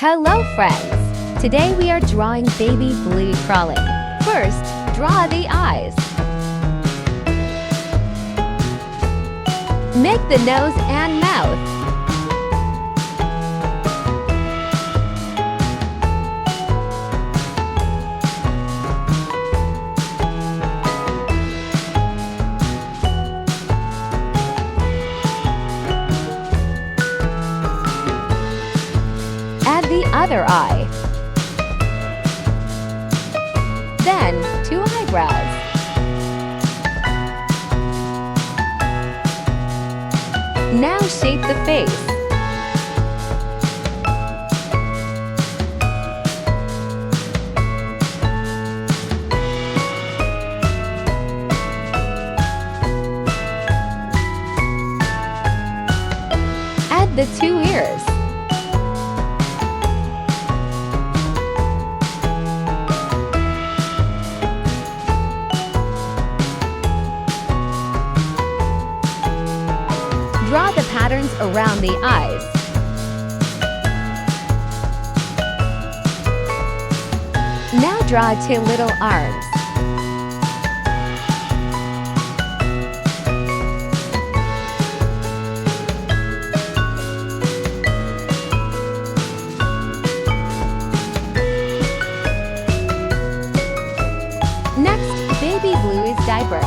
Hello friends! Today we are drawing Baby Bluey crawling. First, draw the eyes. Make the nose and mouth. Add the other eye. Then, 2 eyebrows. Now shape the face. Add the 2 ears. Draw the patterns around the eyes. Now draw 2 little arms. Next, Baby Bluey's diaper.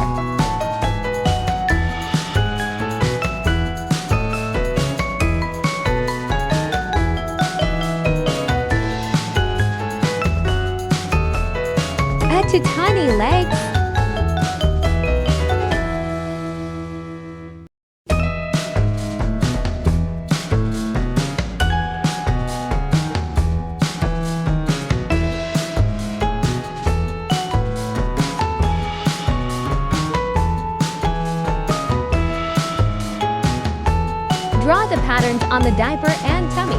Add 2 tiny legs. Draw the patterns on the diaper and tummy.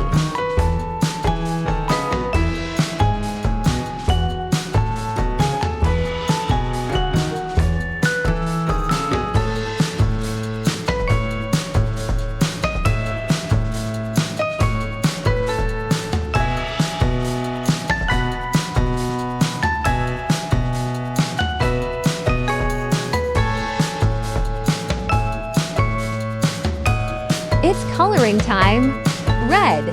It's coloring time. Red.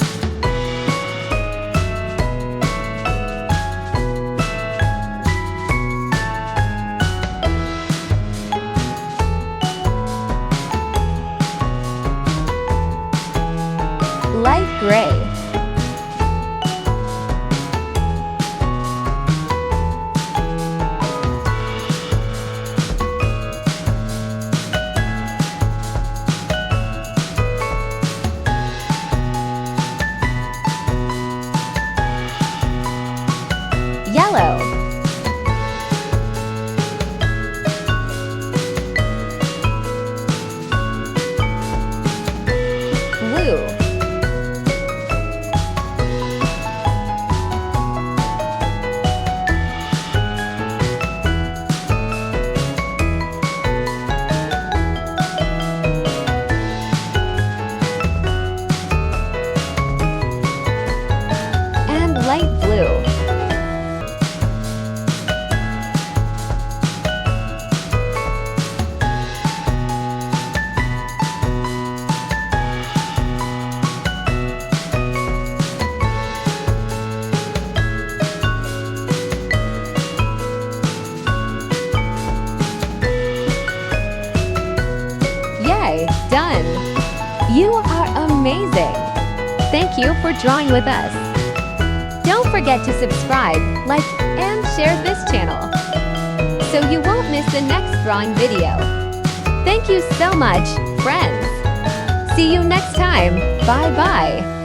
Light gray. Yellow. Blue. And light blue. Yay! Done! You are amazing! Thank you for drawing with us. Don't forget to subscribe, like, and share this channel so you won't miss the next drawing video. Thank you so much, friends! See you next time! Bye-bye!